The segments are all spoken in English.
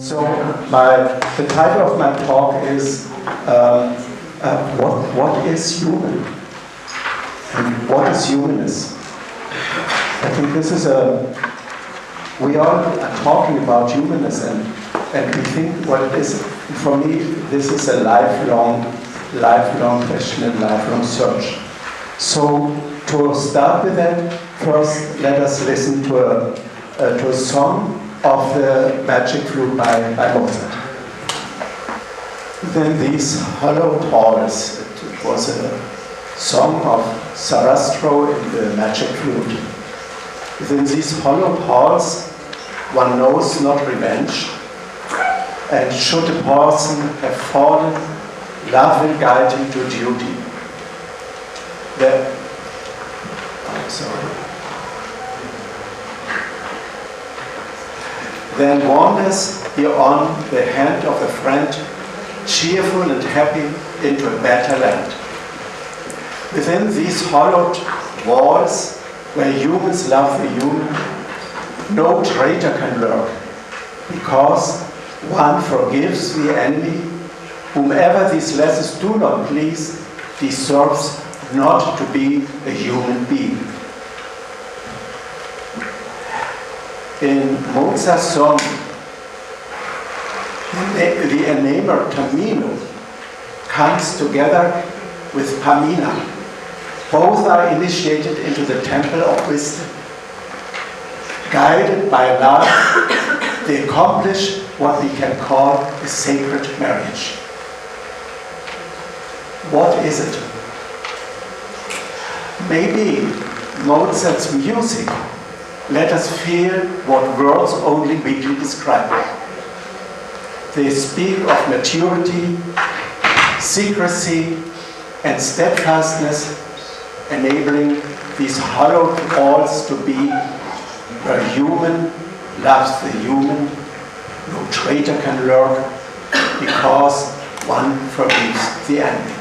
So the title of my talk is what is human? And what is humanness? I think this is we all are talking about humanness and we think what it is. For me, this is a lifelong question and lifelong search. So to start with that, first let us listen to a song of the Magic Flute by Mozart. Then these hollow halls, it was a song of Sarastro in the Magic Flute. Within these hollow halls, one knows not revenge, and should a person have fallen, love will guide him to duty. Then wanders beyond the hand of a friend, cheerful and happy, into a better land. Within these hollowed walls, where humans love the human, no traitor can lurk, because one forgives the enemy. Whomever these lessons do not please deserves not to be a human being. In Mozart's song, the enamored Tamino comes together with Pamina. Both are initiated into the temple of wisdom. Guided by love, they accomplish what we can call a sacred marriage. What is it? Maybe Mozart's music let us feel what words only weakly describe. They speak of maturity, secrecy, and steadfastness, enabling these hollowed walls to be where human loves the human, no traitor can lurk, because one forgives the enemy.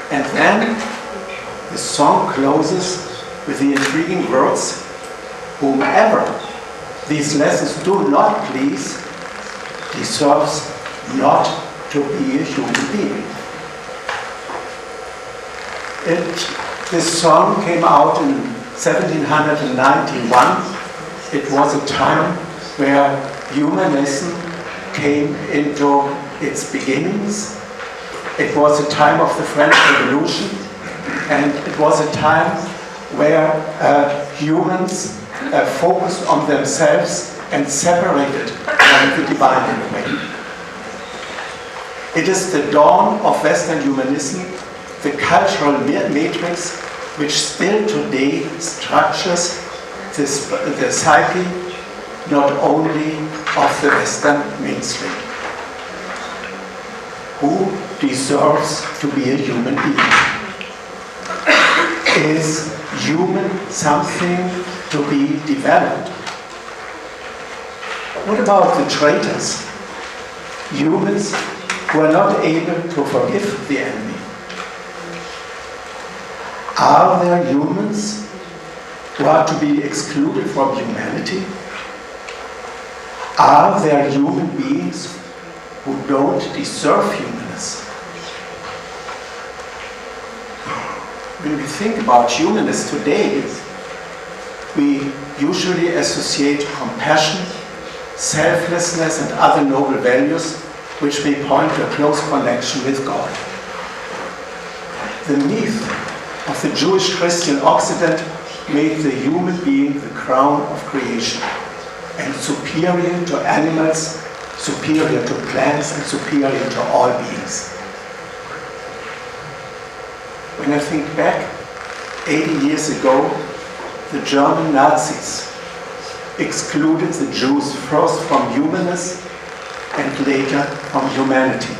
And then the song closes with the intriguing words, whomever these lessons do not please deserves not to be a human being. This song came out in 1791. It was a time where humanism came into its beginnings. It was a time of the French Revolution, and it was a time where humans focused on themselves and separated from the divine in a way. It is the dawn of Western humanism, the cultural matrix which still today structures the psyche not only of the Western mainstream. Who deserves to be a human being? Is human something to be developed? What about the traitors? Humans who are not able to forgive the enemy. Are there humans who are to be excluded from humanity? Are there human beings who don't deserve humanness? When we think about humanness today, we usually associate compassion, selflessness, and other noble values which may point to a close connection with God. The myth of the Jewish Christian Occident made the human being the crown of creation and superior to animals, superior to plants, and superior to all beings. When I think back, 80 years ago, the German Nazis excluded the Jews first from humanness and later from humanity.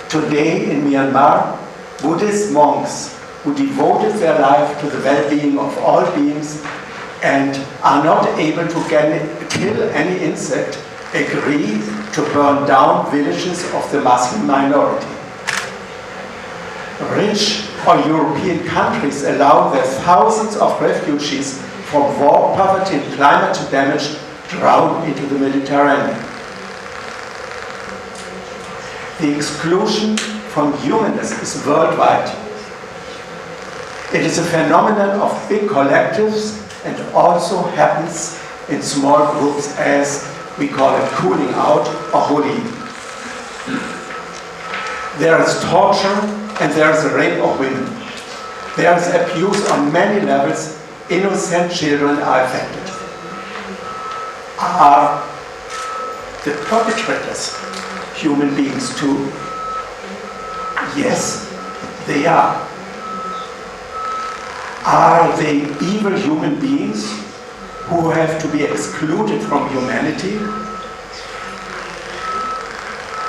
Today in Myanmar, Buddhist monks who devoted their life to the well-being of all beings and are not able to kill any insect agree to burn down villages of the Muslim minority. Rich or European countries allow their thousands of refugees from war, poverty, and climate damage drown into the Mediterranean. The exclusion from humanness is worldwide. It is a phenomenon of big collectives and also happens in small groups, as we call it cooling out or bullying. There is torture and there is a rape of women. There is abuse on many levels. Innocent children are affected. Are the perpetrators human beings too? Yes, they are. Are they evil human beings who have to be excluded from humanity?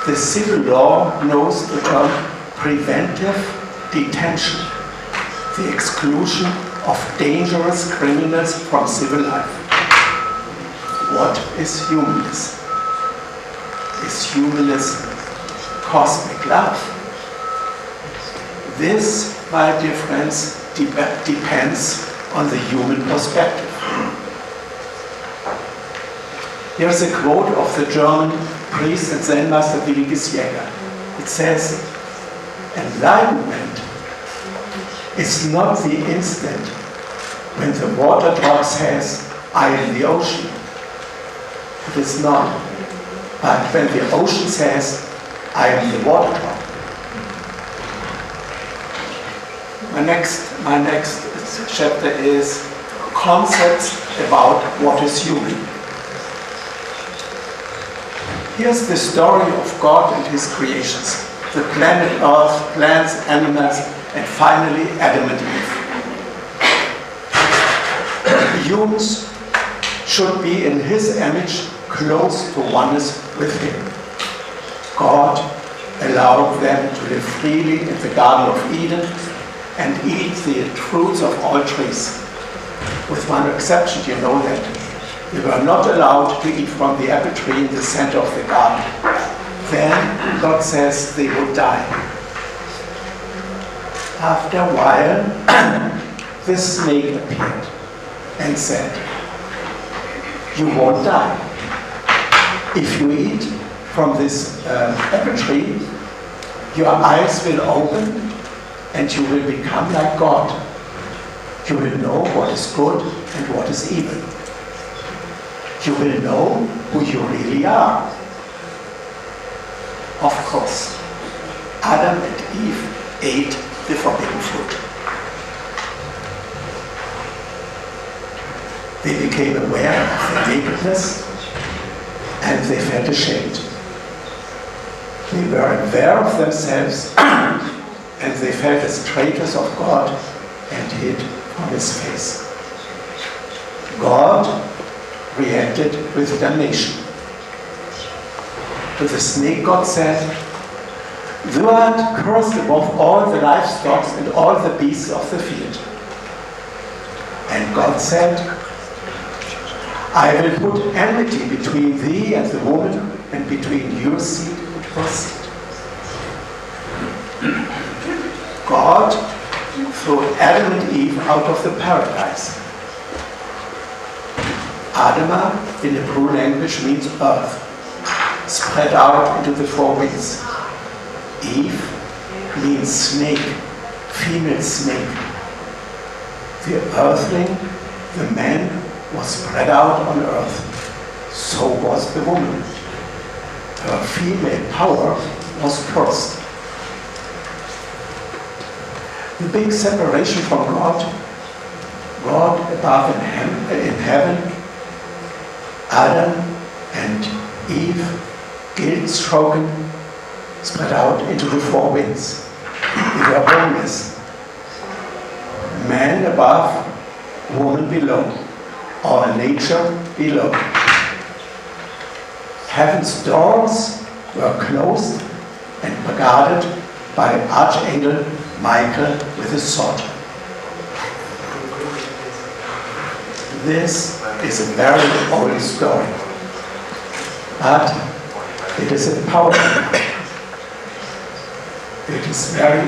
The civil law knows the term preventive detention, the exclusion of dangerous criminals from civil life. What is humanness? Is humanness cosmic love? This, my dear friends, depends on the human perspective. Here's a quote of the German priest and Zen master Williges Jäger. It says, enlightenment is not the instant when the water drop says, I am the ocean. It is not. But when the ocean says, I am the water drop. My next chapter is concepts about what is human. Here's the story of God and his creations. The planet Earth, plants, animals, and finally Adam and Eve. Humans should be in his image, close to oneness with him. God allowed them to live freely in the Garden of Eden and eat the fruits of all trees. With one exception, you know that. They were not allowed to eat from the apple tree in the center of the garden. Then God says they would die. After a while, the snake appeared and said, you won't die. If you eat from this apple tree, your eyes will open and you will become like God. You will know what is good and what is evil. You will know who you really are. Of course, Adam and Eve ate the forbidden fruit. They became aware of their nakedness and they felt ashamed. They were aware of themselves and they felt as traitors of God and hid from his face. God reacted with damnation. To the snake, God said, thou art cursed above all the livestock and all the beasts of the field. And God said, I will put enmity between thee and the woman, and between your seed and her seed. God threw Adam and Eve out of the paradise. Adama in Hebrew language means earth, spread out into the four winds. Eve means snake, female snake. The earthling, the man, was spread out on earth. So was the woman. Her female power was cursed. The big separation from God, God above in heaven, Adam and Eve, guilt-stricken, spread out into the four winds. They were homeless. Man above, woman below, or nature below. Heaven's doors were closed and guarded by Archangel Michael with a sword. This is a very old story, but it is a powerful one. It is very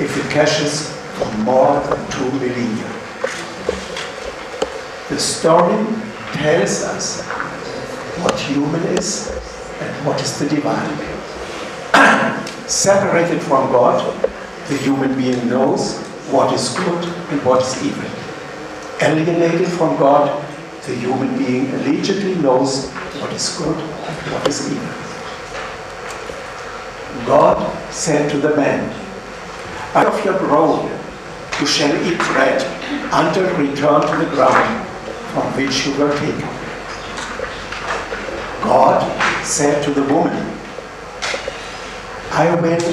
efficacious for more than 2 millennia. The story tells us what human is and what is the divine. Separated from God, the human being knows what is good and what is evil. Alienated from God, the human being allegedly knows what is good and what is evil. God said to the man, "Out of your grove you shall eat bread until return to the ground from which you were taken." God said to the woman, "I will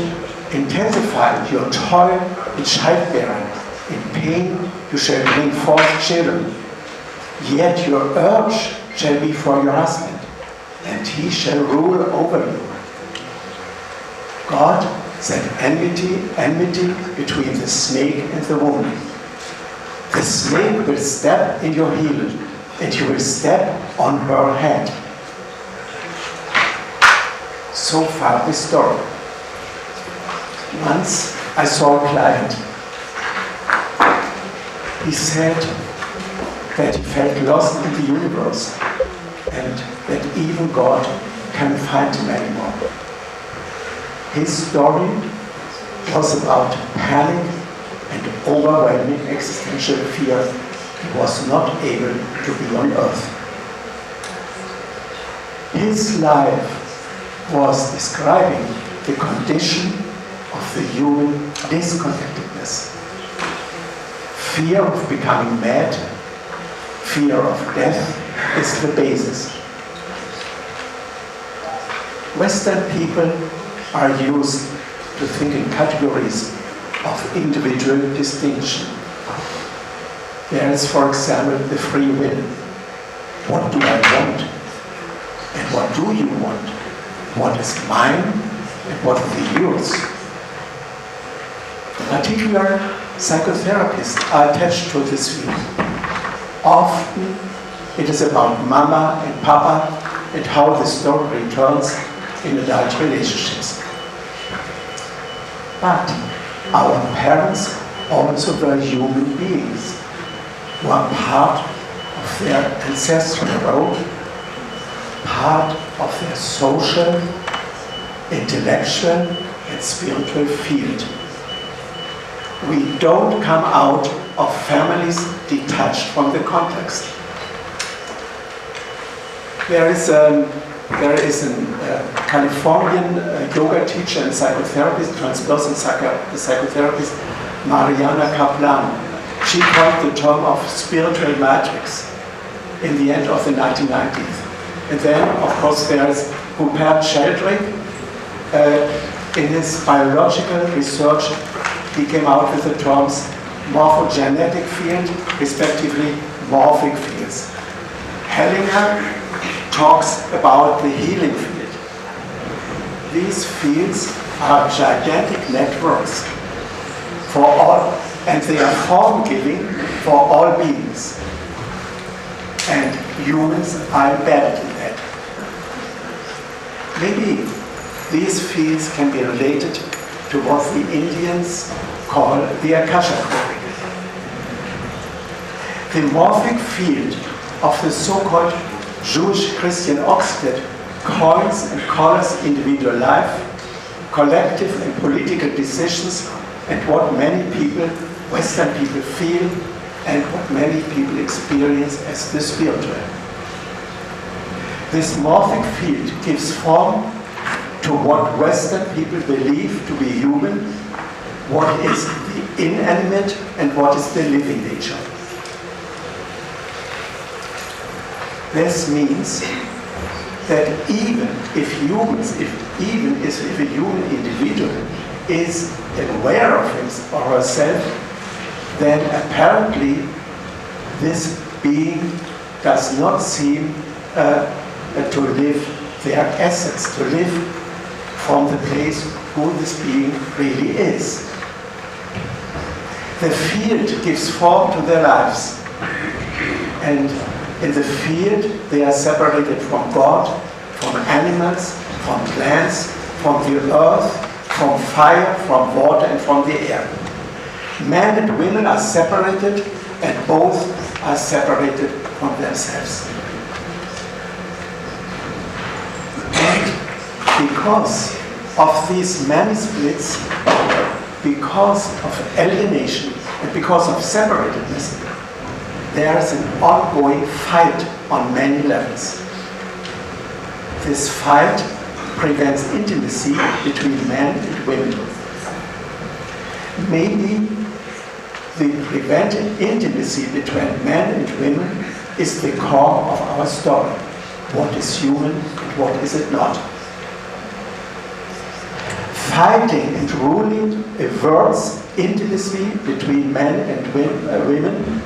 intensify your toil in childbearing. In pain you shall bring forth children. Yet your urge shall be for your husband, and he shall rule over you." God set enmity between the snake and the woman. The snake will step in your heel, and you will step on her head. So far the story. Once I saw a client. He said that he felt lost in the universe and that even God can't find him anymore. His story was about panic and overwhelming existential fear. He was not able to be on earth. His life was describing the condition of the human disconnectedness. Fear of becoming mad, fear of death is the basis. Western people are used to think in categories of individual distinction. There is, for example, the free will. What do I want? And what do you want? What is mine and what is yours? Particular psychotherapists are attached to this view. Often it is about mama and papa and how the story returns in adult relationships. But our parents also were human beings who are part of their ancestral road, part of their social, intellectual, and spiritual field. We don't come out of families detached from the context. There is a Californian yoga teacher and psychotherapist, transpersonal psychotherapist, Mariana Kaplan. She coined the term of spiritual matrix in the end of the 1990s. And then, of course, there's Rupert Sheldrake. In his biological research, he came out with the terms morphogenetic field, respectively morphic fields. Hellinger talks about the healing field. These fields are gigantic networks for all, and they are form-giving for all beings. And humans are embedded in that. Maybe these fields can be related to what the Indians call the Akasha coding. The morphic field of the so-called Jewish Christian Oxford coins and colors individual life, collective and political decisions, and what many people, Western people, feel and what many people experience as the spiritual. This morphic field gives form to what Western people believe to be human, what is the inanimate and what is the living nature. This means that even if a human individual is aware of him or herself, then apparently this being does not seem to live their essence, to live from the place who this being really is. The field gives form to their lives, and in the field they are separated from God, from animals, from plants, from the earth, from fire, from water, and from the air. Men and women are separated, and both are separated from themselves. And because of these many splits, because of alienation, and because of separatedness, there is an ongoing fight on many levels. This fight prevents intimacy between men and women. Maybe the prevented intimacy between men and women is the core of our story. What is human and what is it not? Fighting and ruling averts intimacy between men and women,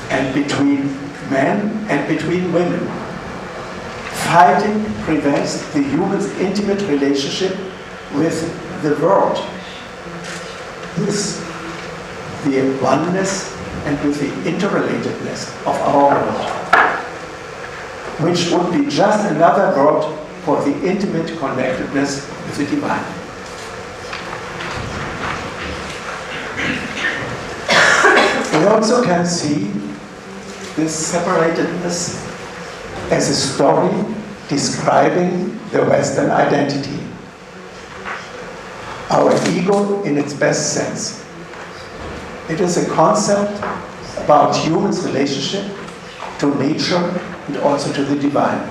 and between men and between women. Fighting prevents the human's intimate relationship with the world, with the oneness and with the interrelatedness of our world, which would be just another word for the intimate connectedness with the divine. We also can see this separatedness as a story describing the Western identity. Our ego in its best sense. It is a concept about humans' relationship to nature and also to the divine.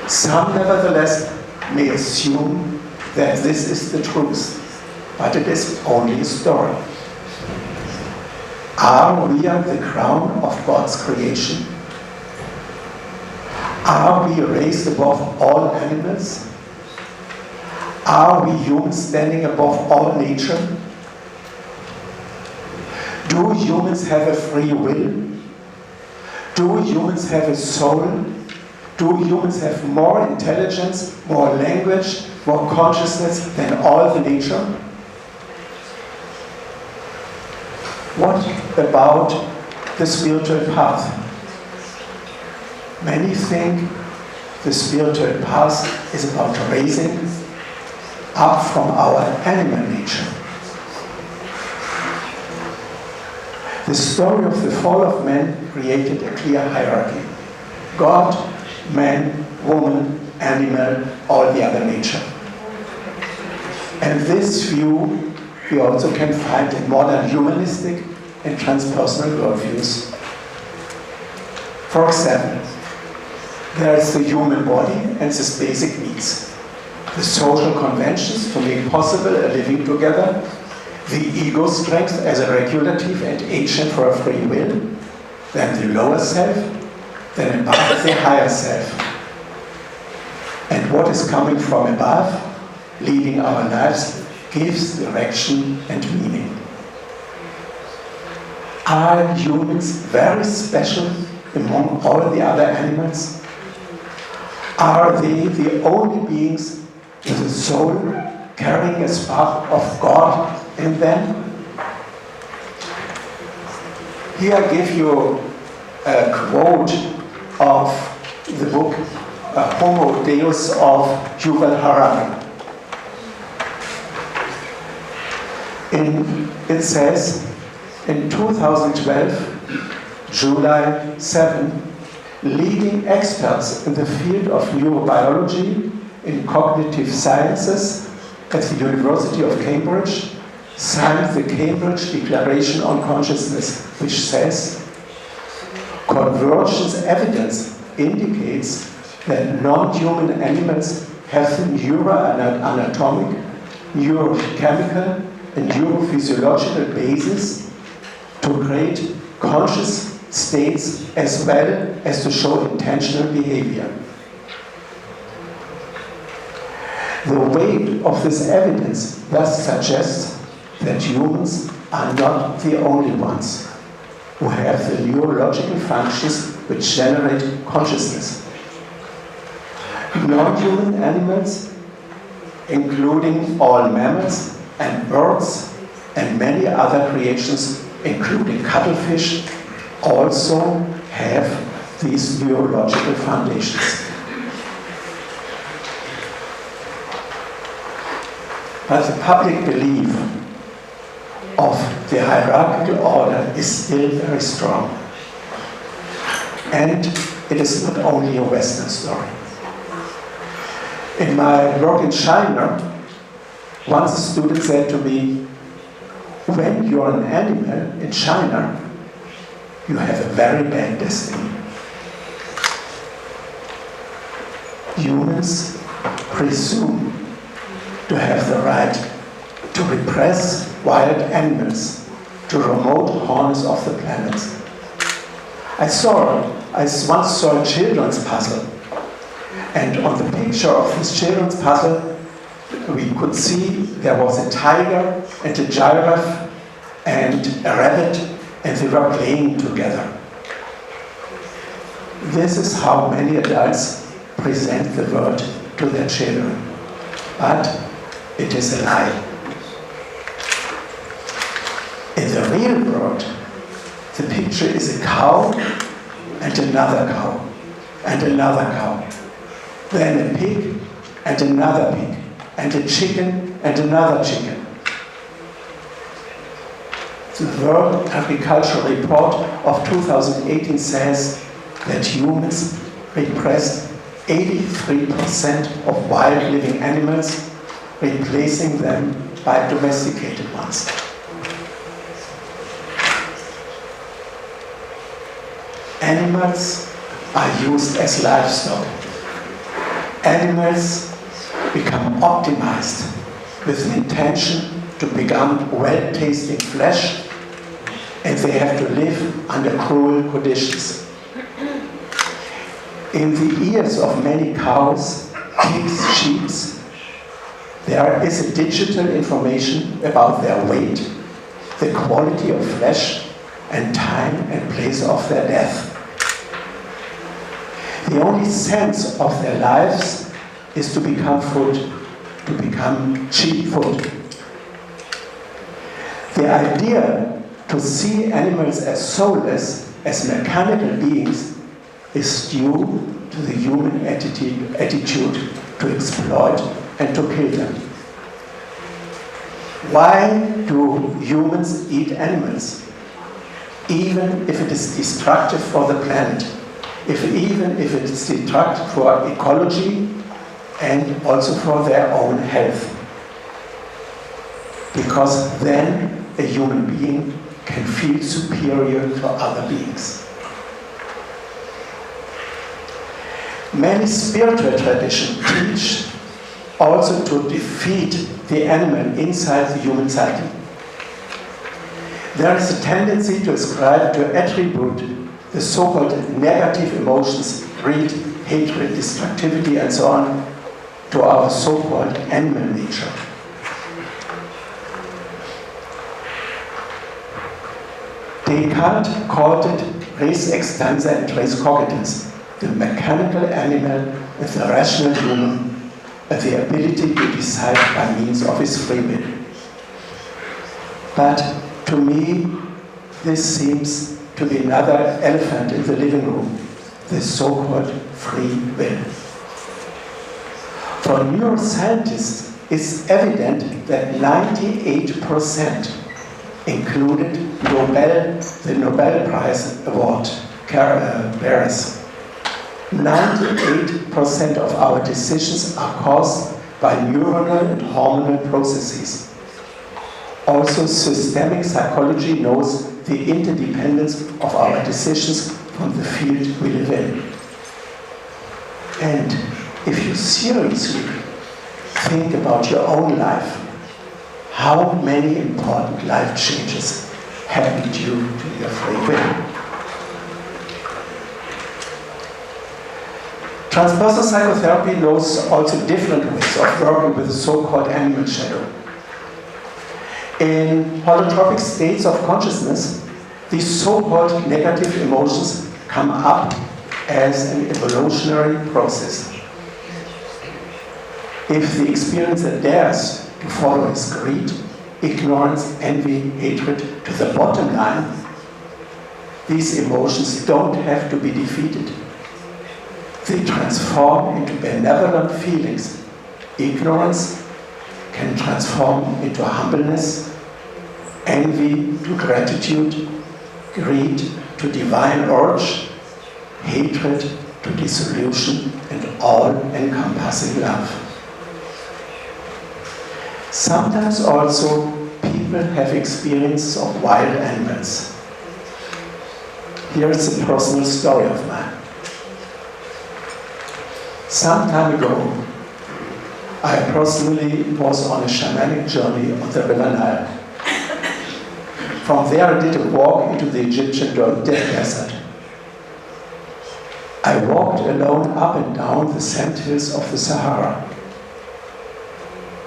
Some, nevertheless, may assume that this is the truth, but it is only a story. Are we at the crown of God's creation? Are we raised above all animals? Are we humans standing above all nature? Do humans have a free will? Do humans have a soul? Do humans have more intelligence, more language, more consciousness than all the nature? What about the spiritual path? Many think the spiritual path is about raising up from our animal nature. The story of the fall of man created a clear hierarchy. God, man, woman, animal, all the other nature. And this view we also can find in modern humanistic and transpersonal worldviews. For example, there is the human body and its basic needs, the social conventions to make possible a living together, the ego strength as a regulative and agent for a free will, then the lower self, then above the higher self. And what is coming from above, leading our lives, gives direction and meaning. Are humans very special among all the other animals? Are they the only beings with a soul carrying a spark of God in them? Here I give you a quote of the book Homo Deus of Yuval Harari. It says, in 2012, July 7, leading experts in the field of neurobiology in cognitive sciences at the University of Cambridge signed the Cambridge Declaration on Consciousness, which says, convergence evidence indicates that non-human animals have the neuroanatomic, neurochemical, and neurophysiological basis to create conscious states as well as to show intentional behavior. The weight of this evidence thus suggests that humans are not the only ones who have the neurological functions which generate consciousness. Non-human animals, including all mammals and birds and many other creations, including cuttlefish, also have these neurological foundations. But the public belief of the hierarchical order is still very strong. And it is not only a Western story. In my work in China, once a student said to me, when you're an animal in China, you have a very bad destiny. Humans presume to have the right to repress wild animals to remote corners of the planet. I once saw a children's puzzle, and on the picture of this children's puzzle we could see there was a tiger and a giraffe and a rabbit, and they were playing together. This is how many adults present the world to their children, but it is a lie. In the real world, the picture is a cow and another cow and another cow, then a pig and another pig, and a chicken and another chicken. The World Agricultural Report of 2018 says that humans repressed 83% of wild living animals, replacing them by domesticated ones. Animals are used as livestock. Animals become optimized with the intention to become well-tasting flesh, and they have to live under cruel conditions. In the ears of many cows, pigs, sheep, there is a digital information about their weight, the quality of flesh, and time and place of their death. The only sense of their lives is to become food, to become cheap food. The idea to see animals as soulless, as mechanical beings, is due to the human attitude to exploit and to kill them. Why do humans eat animals? Even if it is destructive for the planet, even if it is destructive for ecology and also for their own health. Because then a human being can feel superior to other beings. Many spiritual traditions teach also to defeat the animal inside the human psyche. There is a tendency to ascribe, to attribute the so-called negative emotions, greed, hatred, destructivity, and so on, to our so-called animal nature. Descartes called it res extensa and res cogitans, the mechanical animal with the rational human, and the ability to decide by means of his free will. But to me, this seems to be another elephant in the living room, the so-called free will. For neuroscientists, it's evident that 98% included the Nobel Prize Award bearers. 98% of our decisions are caused by neuronal and hormonal processes. Also, systemic psychology knows the interdependence of our decisions from the field we live in. And if you seriously think about your own life, how many important life changes happen due to your free will? Transpersonal psychotherapy knows also different ways of working with the so-called animal shadow. In holotropic states of consciousness, these so-called negative emotions come up as an evolutionary process. If the experiencer dares to follow his greed, ignorance, envy, hatred to the bottom line, these emotions don't have to be defeated. They transform into benevolent feelings. Ignorance can transform into humbleness, envy to gratitude, greed to divine urge, hatred to dissolution, and all-encompassing love. Sometimes also people have experiences of wild animals. Here is a personal story of mine. Some time ago, I personally was on a shamanic journey on the River Nile. From there I did a walk into the Egyptian desert. I walked alone up and down the sand hills of the Sahara.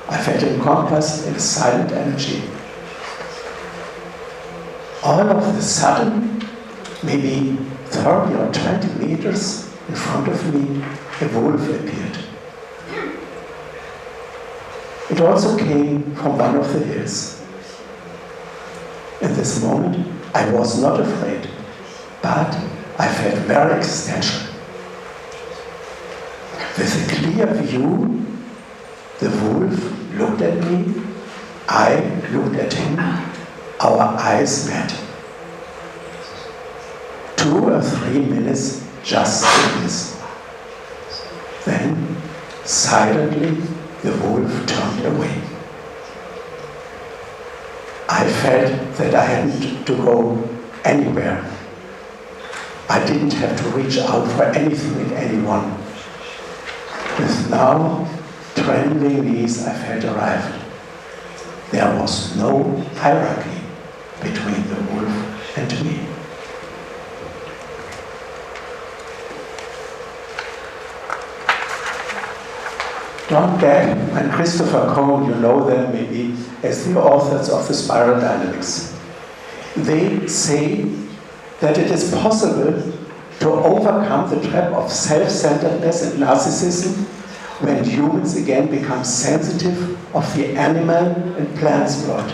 I felt encompassed in a silent energy. All of a sudden, maybe 30 or 20 meters in front of me, a wolf appeared. It also came from one of the hills. In this moment, I was not afraid, but I felt very existential. With a clear view, the wolf looked at me, I looked at him, our eyes met. 2 or 3 minutes just stillness. Then, silently, the wolf turned away. I felt that I hadn't to go anywhere. I didn't have to reach out for anything and anyone. With now trembling knees, I felt arrived. There was no hierarchy between the wolf and me. Don Gad and Christopher Cohn, you know them maybe as the authors of the Spiral Dynamics. They say that it is possible to overcome the trap of self-centeredness and narcissism when humans again become sensitive of the animal and plants world.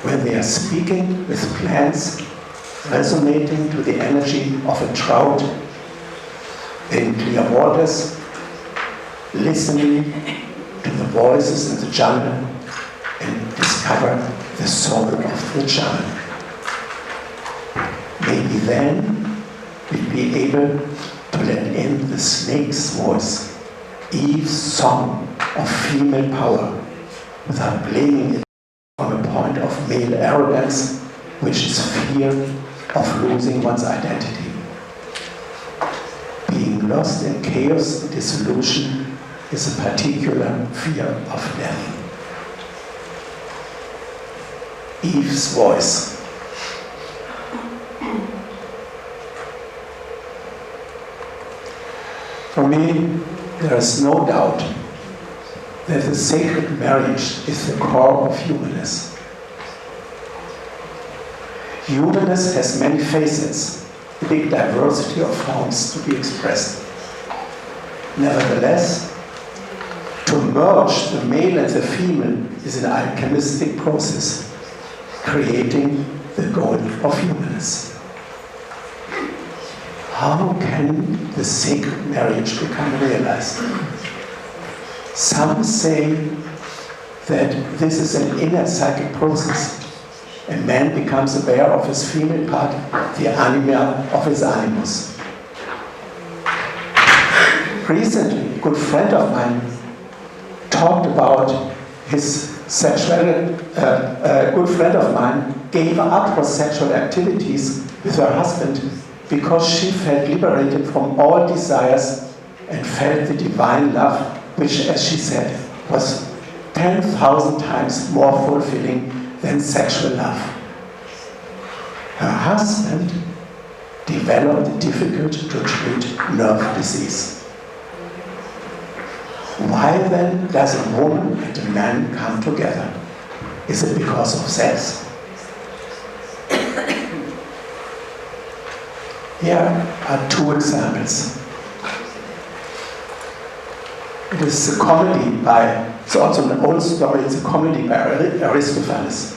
When they are speaking with plants, resonating to the energy of a trout in clear waters, listening to the voices in the jungle and discover the soul of the jungle. Maybe then we'll be able to let in the snake's voice, Eve's song of female power, without blaming it from a point of male arrogance, which is fear of losing one's identity. Being lost in chaos and dissolution is a particular fear of death. Eve's voice. For me, there is no doubt that the sacred marriage is the core of humanness. Humanness has many facets, a big diversity of forms to be expressed. Nevertheless, to merge the male and the female is an alchemistic process, creating the goal of humanness. How can the sacred marriage become realized? Some say that this is an inner psychic process. A man becomes aware of his female part, the anima of his animus. Recently, a good friend of mine talked about his sexuality. A good friend of mine gave up her sexual activities with her husband because she felt liberated from all desires and felt the divine love, which, as she said, was 10,000 times more fulfilling than sexual love. Her husband developed a difficult to treat nerve disease. Why then does a woman and a man come together? Is it because of sex? Here are 2 examples. It is a comedy it's also an old story, it's a comedy by Aristophanes.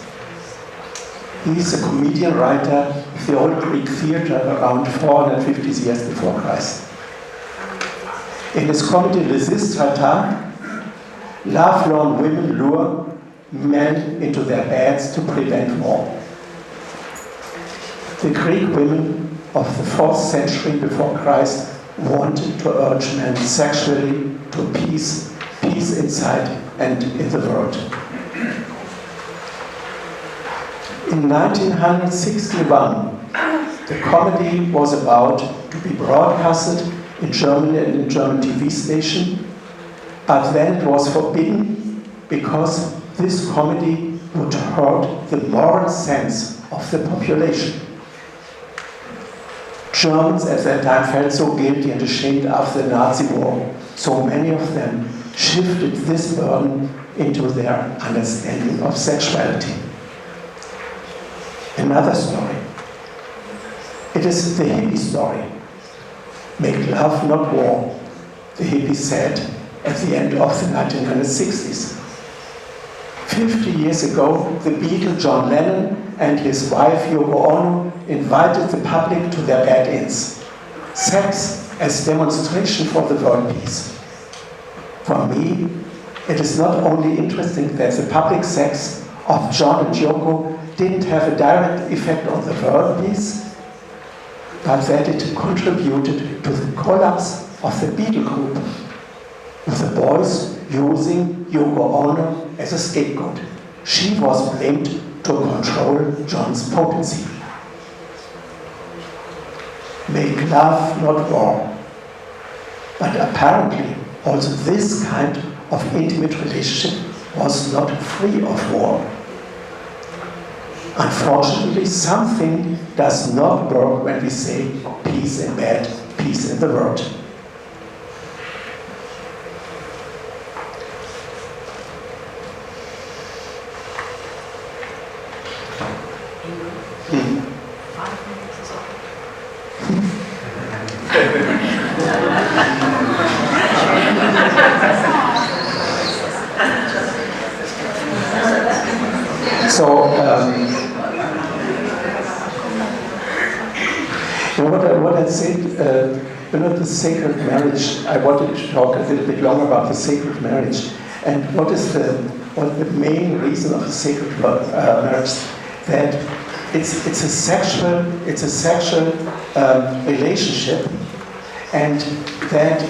He is a comedian writer of the old Greek theater around 450 years before Christ. In his comedy Lysistrata, love-lorn women lure men into their beds to prevent war. The Greek women of the 4th century before Christ wanted to urge men sexually to peace inside and in the world. In 1961, the comedy was about to be broadcasted in Germany and in German TV station, but then it was forbidden because this comedy would hurt the moral sense of the population. Germans at that time felt so guilty and ashamed after the Nazi war, so many of them shifted this burden into their understanding of sexuality. Another story. It is the hippie story. Make love, not war, the hippies said at the end of the 1960s. 50 years ago, the Beatle John Lennon and his wife Yoko Ono invited the public to their bed-ins. Sex as demonstration for the world peace. For me, it is not only interesting that the public sex of John and Yoko didn't have a direct effect on the world peace, but that it contributed to the collapse of the Beatle group, with the boys using Yoko Ono as a scapegoat. She was blamed to control John's potency. Make love, not war. But apparently, also this kind of intimate relationship was not free of war. Unfortunately, something does not work when we say peace in bed, peace in the world. What I said, the sacred marriage, I wanted to talk a little bit longer about the sacred marriage. And what is the main reason of the sacred marriage? That it's a sexual relationship, and that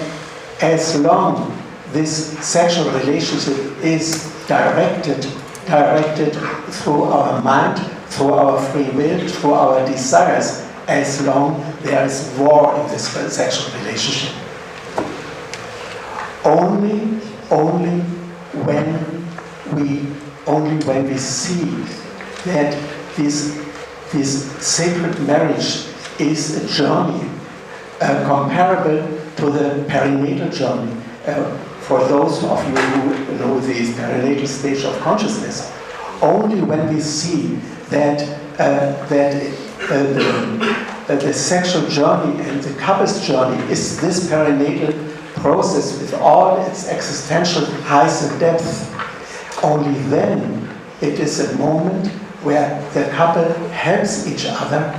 as long this sexual relationship is directed through our mind, through our free will, through our desires, as long there is war in this sexual relationship. Only when we see that this sacred marriage is a journey comparable to the perinatal journey. For those of you who know the perinatal stage of consciousness, only when we see that the sexual journey and the couple's journey is this perinatal process with all its existential highs and depths, only then it is a moment where the couple helps each other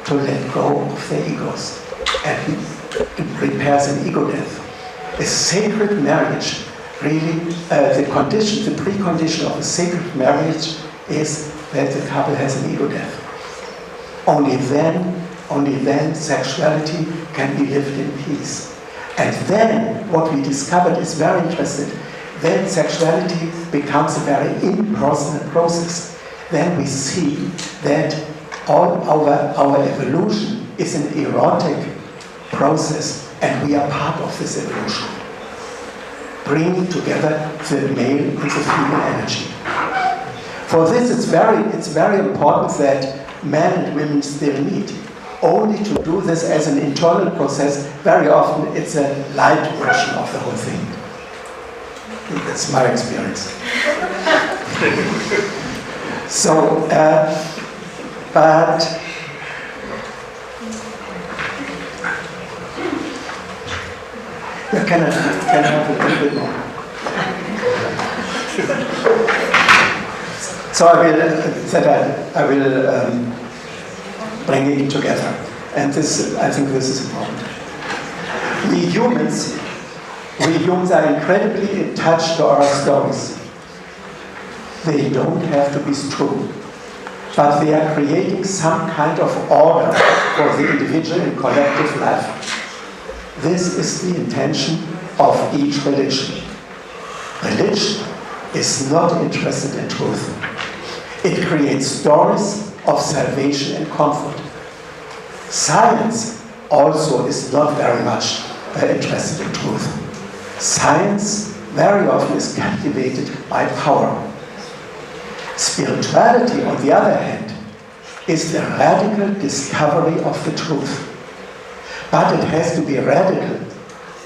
to let go of their egos and prepares an ego death. A sacred marriage, really, the precondition of a sacred marriage is that the couple has an ego death. Only then sexuality can be lived in peace. And then what we discovered is very interesting. Then sexuality becomes a very impersonal process. Then we see that all our evolution is an erotic process, and we are part of this evolution, bringing together the male and the female energy. For this, it's very important that men and women still meet. Only to do this as an internal process, very often it's a light version of the whole thing. That's my experience. So, but can I have a little bit more? So I will bring it together, and I think this is important. We humans are incredibly attached to our stories. They don't have to be true, but they are creating some kind of order for the individual and collective life. This is the intention of each religion. Religion is not interested in truth. It creates stories of salvation and comfort. Science also is not very much interested in truth. Science very often is captivated by power. Spirituality, on the other hand, is the radical discovery of the truth. But it has to be radical,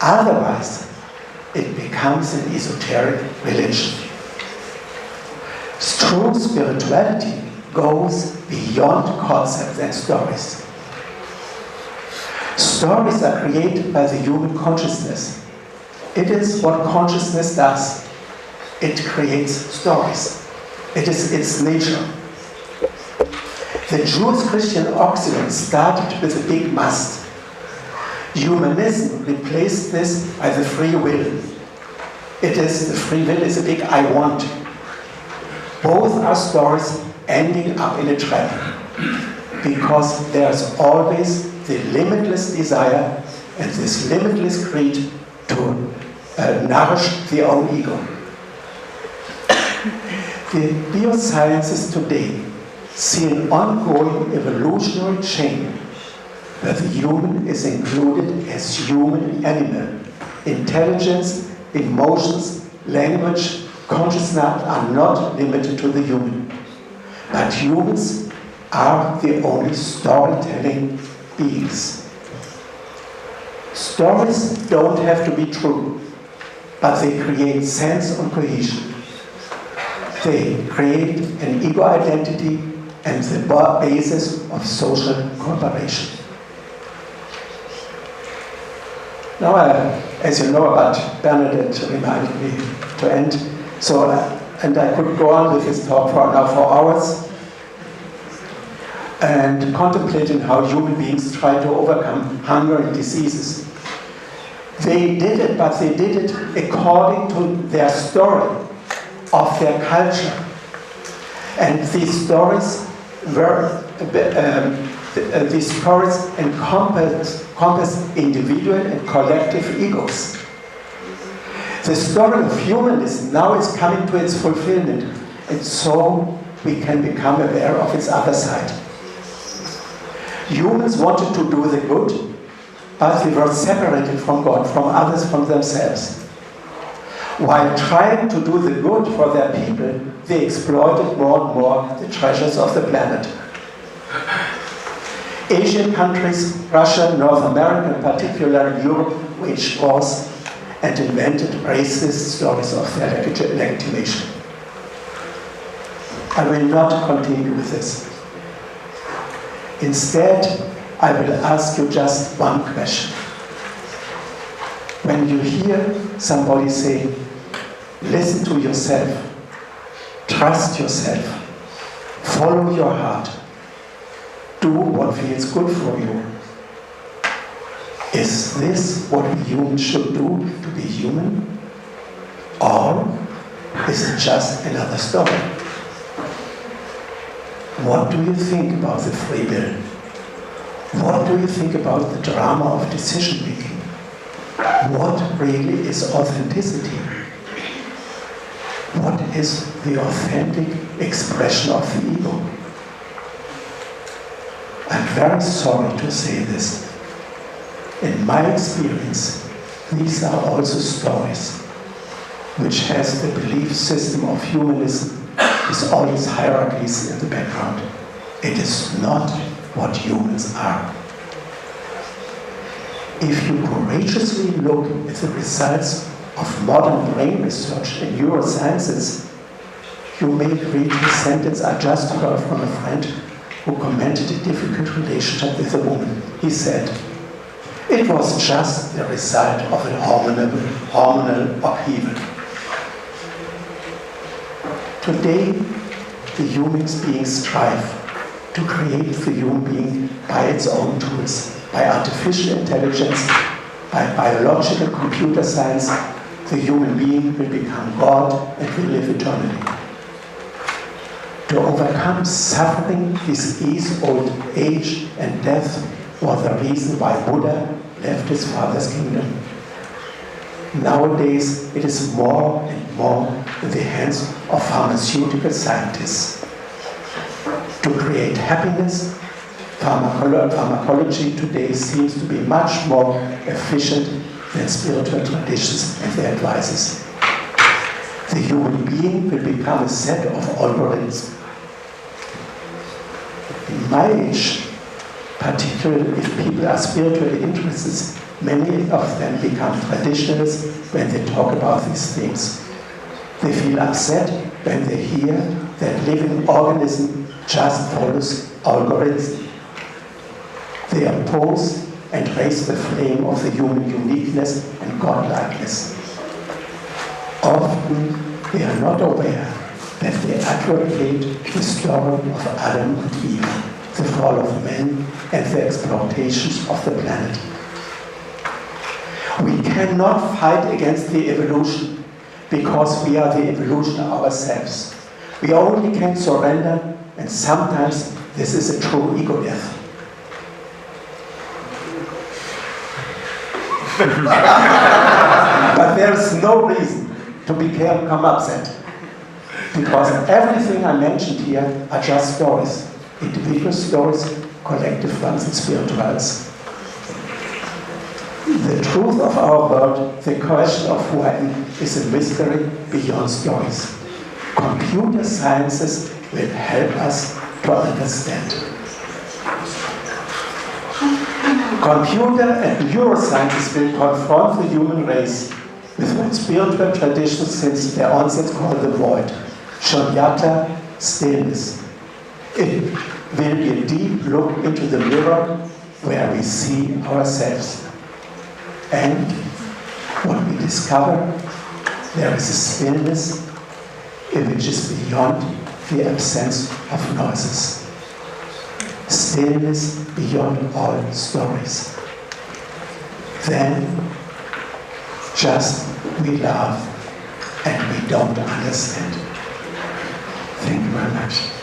otherwise it becomes an esoteric religion. True spirituality goes beyond concepts and stories. Stories are created by the human consciousness. It is what consciousness does. It creates stories. It is its nature. The Jewish-Christian Occident started with a big must. Humanism replaced this by the free will. The free will is a big I want. Both are stories ending up in a trap, because there's always the limitless desire and this limitless greed to nourish the own ego. The biosciences today see an ongoing evolutionary chain where the human is included as human animal. Intelligence, emotions, language, consciousness are not limited to the human. But humans are the only storytelling beings. Stories don't have to be true, but they create sense and cohesion. They create an ego identity and the basis of social cooperation. Now, as you know about Bernadette reminded me to end, and I could go on with this talk for hours, and contemplating how human beings try to overcome hunger and diseases. They did it, but they did it according to their story of their culture. And these stories encompass individual and collective egos. The story of humanism now is coming to its fulfillment, and so we can become aware of its other side. Humans wanted to do the good, but they were separated from God, from others, from themselves. While trying to do the good for their people, they exploited more and more the treasures of the planet. Asian countries, Russia, North America, and particularly Europe, waged wars and invented racist stories of their legitimation. I will not continue with this. Instead, I will ask you just one question. When you hear somebody say, listen to yourself, trust yourself, follow your heart, do what feels good for you, is this what we humans should do to be human? Or is it just another story? What do you think about the free will? What do you think about the drama of decision making? What really is authenticity? What is the authentic expression of the ego? I'm very sorry to say this. In my experience, these are also stories which has the belief system of humanism with all its hierarchies in the background. It is not what humans are. If you courageously look at the results of modern brain research in neurosciences, you may read the sentence I just heard from a friend who commented a difficult relationship with a woman. He said, it was just the result of a hormonal upheaval. Today, the human beings strive to create the human being by its own tools, by artificial intelligence, by biological computer science. The human being will become God and will live eternally. To overcome suffering, disease, old age, and death was the reason why Buddha left his father's kingdom. Nowadays, it is more and more in the hands of pharmaceutical scientists. To create happiness, pharmacology today seems to be much more efficient than spiritual traditions and their advices. The human being will become a set of algorithms. In my age, particularly if people are spiritually interested, many of them become traditionalists when they talk about these things. They feel upset when they hear that living organism just follows algorithms. They oppose and raise the flame of the human uniqueness and godlikeness. Often they are not aware that they advocate the story of Adam and Eve, the fall of man, and the exploitations of the planet. We cannot fight against the evolution because we are the evolution ourselves. We only can surrender, and sometimes this is a true ego death. But there is no reason to become upset, because everything I mentioned here are just stories. Individual stories, collective ones, and spirituals. The truth of our world, the question of who I am, is a mystery beyond stories. Computer sciences will help us to understand. Computer and neurosciences will confront the human race with what spiritual traditions since their onset call the void, shunyata, stillness. It will be a deep look into the mirror where we see ourselves. And what we discover, there is a stillness which is beyond the absence of noises. Stillness beyond all stories. Then, just we love and we don't understand. Thank you very much.